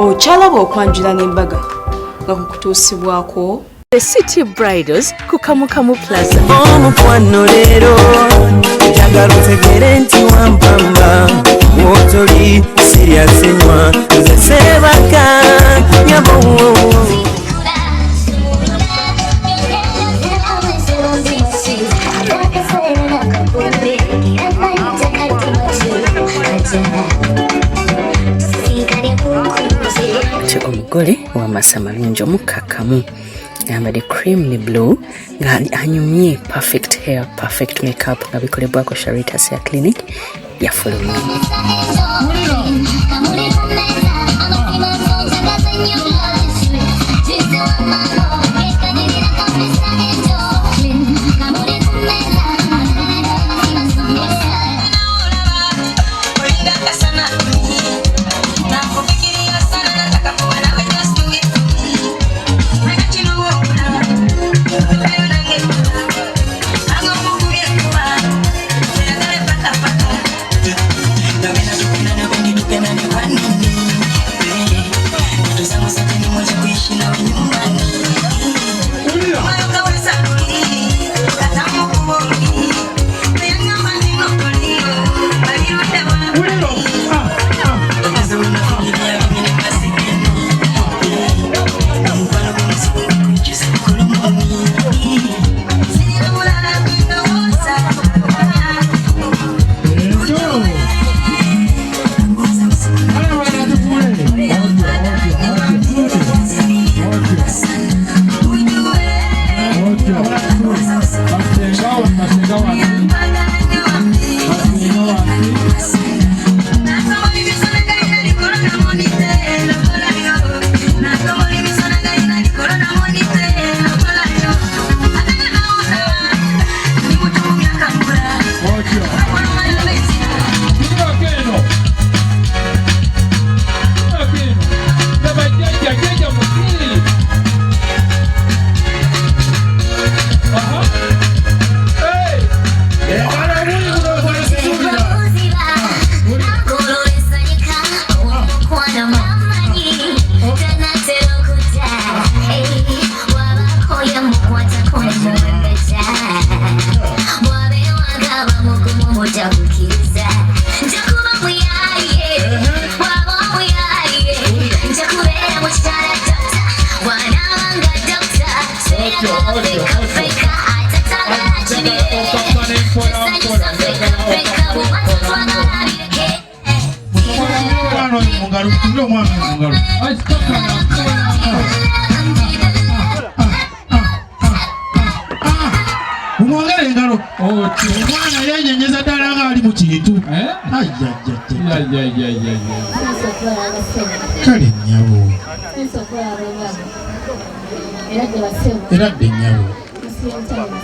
Ochalaba okwanjula n'embaga nga kukutuusibwako The City Bridals ku Kamukamu Plaza. Omukwano leero njagala otegere nti wampamba wotoli serious nnyo nze Sebaka nyabo. Omugole w'amasa malungi omukakamu yambadde cream ne blue nga anyumye perfect hair perfect makeup nga bikolebwako Sharitas Hair Clinic yafulumye.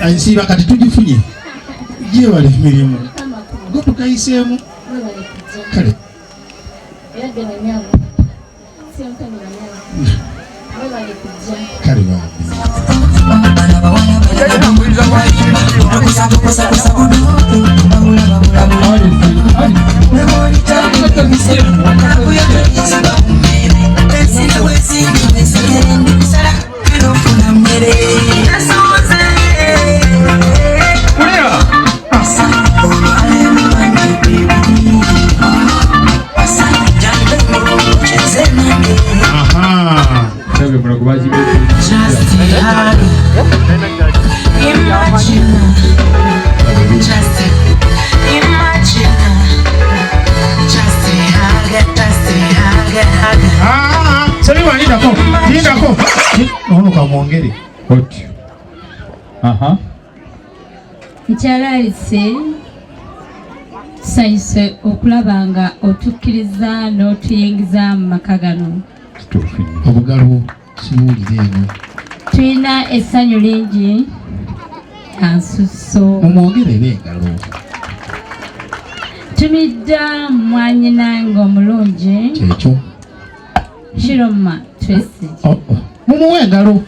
Ansiba kati tujifunye je wale mirimu goto kaisemu kale kale Nkyalaise sayise okulaba nga otukkiriza n'otuyingiza mu maka gano. Obugalo siwulire eno. Tulina essanyu lingi ansusso. Omwogerere engalo. Tumidda mwanyina ng'omulungi. Kyekyo. Shiroma Tracy. Mumuwe engalo.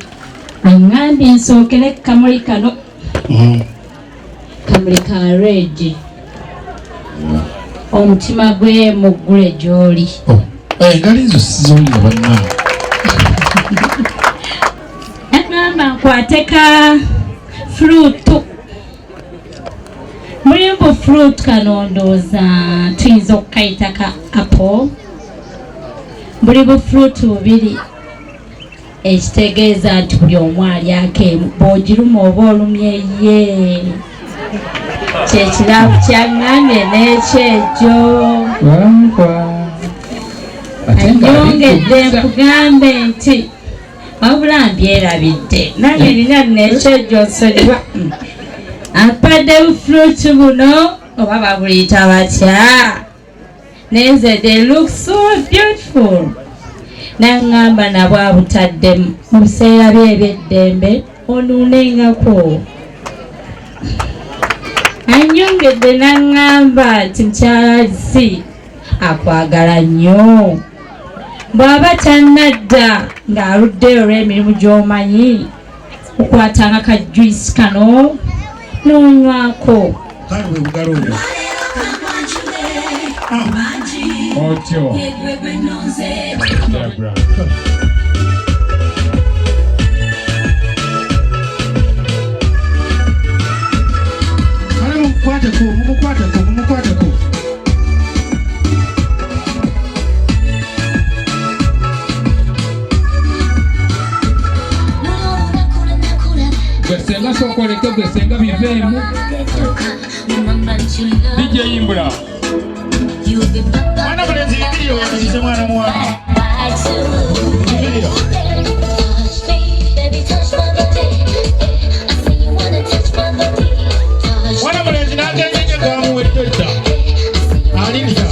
Angambye nsookere kamuli kano. Kamuli ka red. Omutima gwe muggule gy'oli. Engali nzo sizowulira bannange. Agamba nkwateka fruit. Mulimbu fruit kano ndowooza tuyinza okukayita ka apple. Buli bu fruit bubiri ekitegeeza nti buli omu alyako emu. Bw'ogiruma oba olumye ye. Kyekirabu kyaŋŋambye n'ekyejo. Anyongedde nkugambe nti wabula mbyerabidde. Nange nina n'ekyejo nsonyiwa. Ampadde bufruit buno oba babuyita batya. Neze they look so beautiful. Naŋŋamba nabwo abutadde mu biseera bye eby'eddembe onuunengako. Anyongedde naŋŋamba nti mukyalazi akwagala nnyo. Bw'aba tannadda ng'aluddeyo olw'emirimu gy'omanyi okwatanga ka juice kano n'onywako. Kale bwe bugalo obwo. Otyo. Kale mumukwateko. Gwesenga sokoleke gwesenga biveemu. DJ Imbula. Mwana mulenzi video yise mwana mwana. Video. Mwana mulenzi nagenye gamu weteta. Alinja.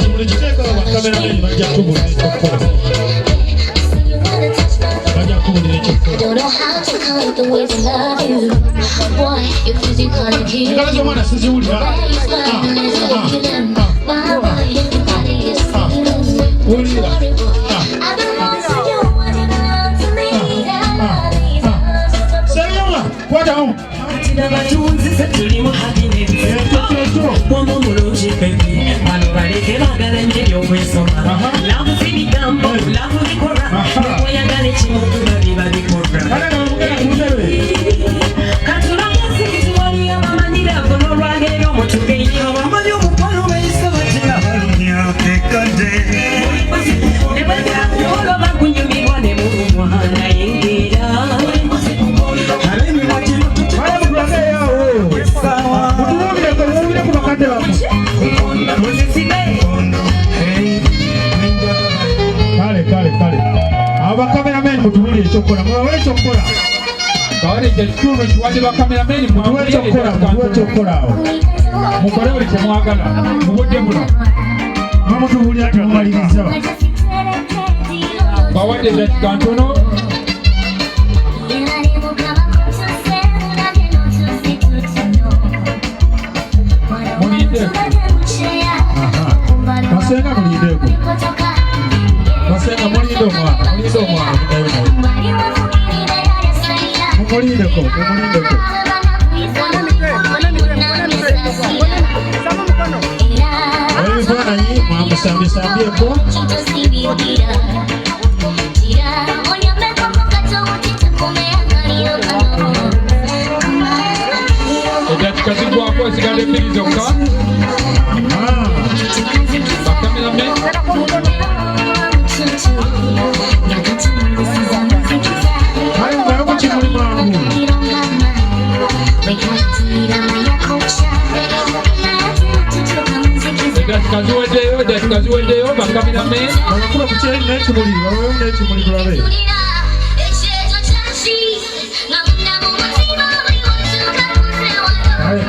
Simuliteka wa kamera mbele bajja kubona ekyokola. Bajja kubona ekyokola. Ngalo z'omwana siziwulira. Wulira. Seriola, kwataho. Abakamerameni mutuwulire ekyokukola. Mubawe ekyokukola. Kawale ekitundu kiwadde bakamerameni mutuwe ekyokukola awo. Mukole buli kyemwagala mu budde buno. Mutuwulira tumumaliriza. Bawadde eddakiika ntono. Mulindeeko. Basenga mulindeeko. Basenga mulinde omwana. Mulindeko. Ebifaananyi mwamusambisambyeko. Eddakiika zigwako esigadde bbiri zokka. Bakamerameni. Eddakiika ziweddeyo bakamerameni. Bakakuba ku kyeri n'ekimuli. Baweewo n'ekimuli tulabe.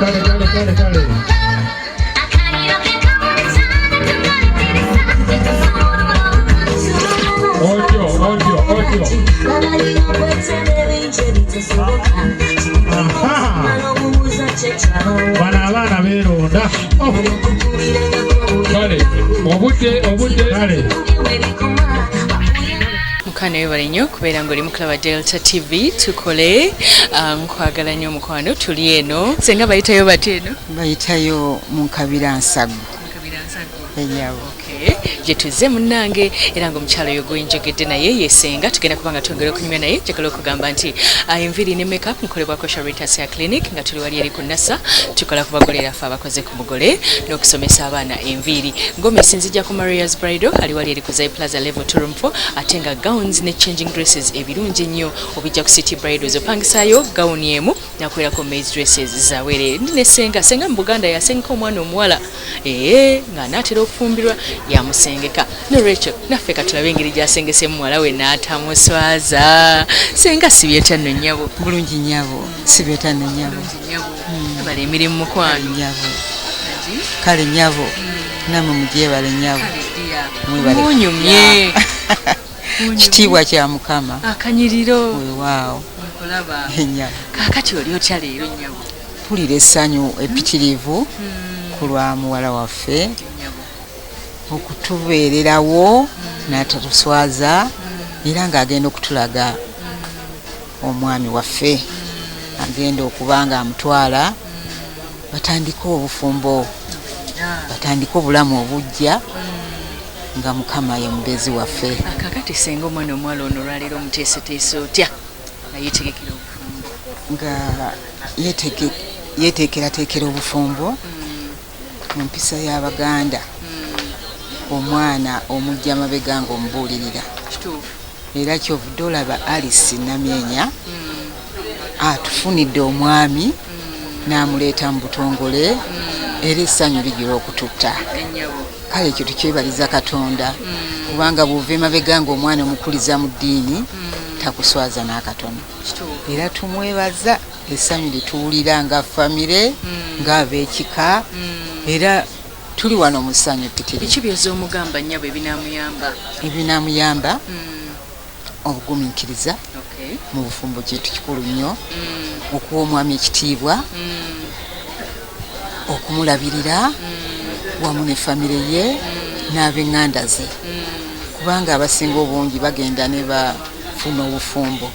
Kale. Otyo. Bano abaana beeronda. Kale, obudde. Kale. mukwano webale nnyo kubeera ng'oli mu kulaba Delta TV tukole nkwagala nnyo mukwano tuli eno senga bayitayo bati eno bayitayo mu Nkabira Nsago enyawo gye tuzze munnange era ng'omukyalo oyo gwenjogedde naye yesenga tugenda kubanga twongera okunyumya naye njagala okugamba nti enviiri ne makeup nkolebwako Sharitas Hair Clinic nga tuli wali eri ku Nassa tukola ku bagole era ffe abakoze ku mugole n'okusomesa abaana enviiri Gomesi nzija ku Maria's Bridal ali wali eri ku Zai Plaza level 2 room 4 ate nga gowns ne changing dresses ebirungi nnyo obijja ku City Bridals opangisayo gown emu nakwerako maize dresses zawere ndinesenga senga mu Buganda yasengeka omwana omuwala nga naatera okufumbirwa yamusengeka ne Rachel naffe katulabe engeri gyasengese muwala we n'atamuswaza senga sibyeta nno nnyabo bulungi nnyabo sibyeta nno nnyabo bale emirimu mukwano nnyabo kale nnyabo namwe mugyebale nnyabo munyumye kitiibwa kya Mukama akanyiriro weewaawo nkolaba ennyabo kaakati oli otya leero nnyabo mpulira essanyu epitirivu ku lwa muwala waffe okutubeererawo n'atatuswaza era ng'agenda okutulaga omwami waffe agenda okuba nga amutwala batandike obufumbo batandike obulamu obujja nga Mukama ye mubezi waffe kakati senga omwana omuwala ono olwaleero omuteeseteese otya nga yeetegekera obufumbo nga yeteekerateekera obufumbo mu mpisa y'Abaganda omwana omujja mabega ng'omubuulirira era kyovudde olaba Alice Namyenya atufunidde omwami n'amuleeta mu butongole era essanyu ligira okututta kale ekyo tukyebaliza Katonda kubanga bw'ova emabega ng'omwana omukuliza mu ddiini takuswaza n'akatono era tumwebaza essanyu lituwulira nga famire ng'ab'ekika era tuli wano mu ssanyu ppitirivu ekyo by'oz'omugamba nnyabo ebinaamuyamba obugumiikiriza mu bufumbo kintu kikulu nnyo okuwa omwami ekitiibwa okumulabirira wamu ne famire ye n'ab'eŋŋanda ze kubanga abasinga obungi bagenda ne bafuna obufumbo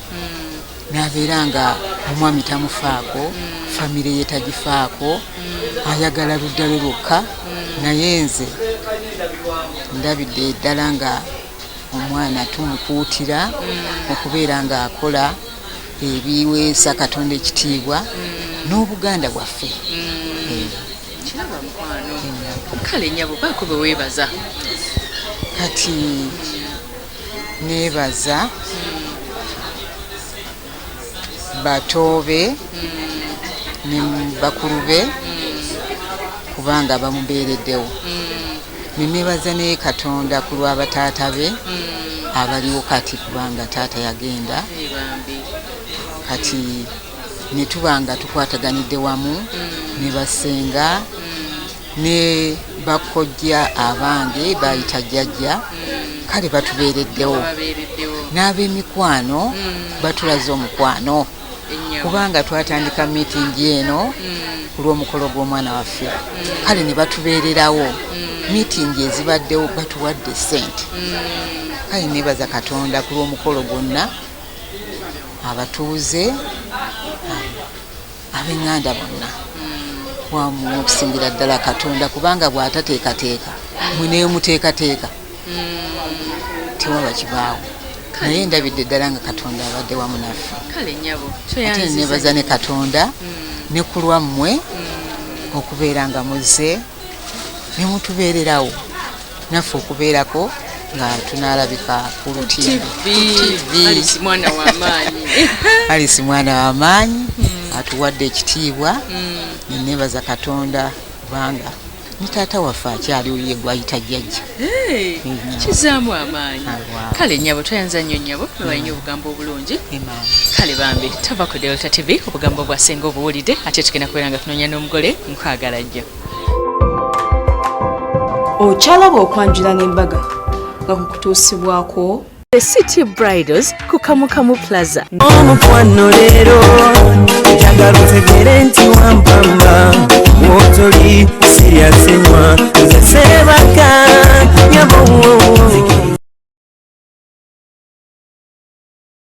n'abeera nga omwami tamufaako famire ye tagifaako ayagala ludda lwe lwokka naye nze ndabidde ddala nga omwana tumukuutira okubeera ng'akola ebiweesa Katonda ekitiibwa n'Obuganda bwaffe kiraba mukwano kale nnyabo baako be weebaza kati neebaza batoobe ne bakulu be kubanga bamubeereddewo neneebaza naye Katonda ku lwa bataata be abaliwo kati kubanga taata yagenda kati ne tuba nga tukwataganidde wamu ne basenga ne bakojja abange bayita jjajja kale batubeereddewo n'ab'emikwano batulaze omukwano kubanga twatandika miitingi eno ku lw'omukolo gw'omwana waffe kale ne batubeererawo miitingi ezibaddewo batuwadde ssente kale neebaza Katonda ku lw'omukolo gwonna abatuuze ab'eŋŋanda bonna wamu okusingira ddala Katonda kubanga bw'atateekateeka mwe neyo muteekateeka tewaba kibaawo naye ndabidde ddala nga Katonda abadde wamu naffe ate neebaza ne Katonda ne ku lwammwe okubeera nga muzze ne mutubeererawo naffe okubeerako nga tunaalabika ku TV Alice mwana w'amaanyi atuwadde ekitiibwa neneebaza Katonda kubanga ne taata waffe akyaliwo ye gwayita jjajja kizaamu amaanyi kale nnyabo twayanza nnyo nnyabo balina obugambo obulungi kale bambi tava ku Delta TV obugambo bwasenga obuwulidde ate tugenda kubeera nga tunoonya n'omugole nkwagala nnyo okyalaba okwanjula n'embaga nga kukutuusibwako The City Bridals ku Kamukamu Plaza omukwano leero njagala otegere nti wampamba wotoli siryasenywa nze seebaka nyabo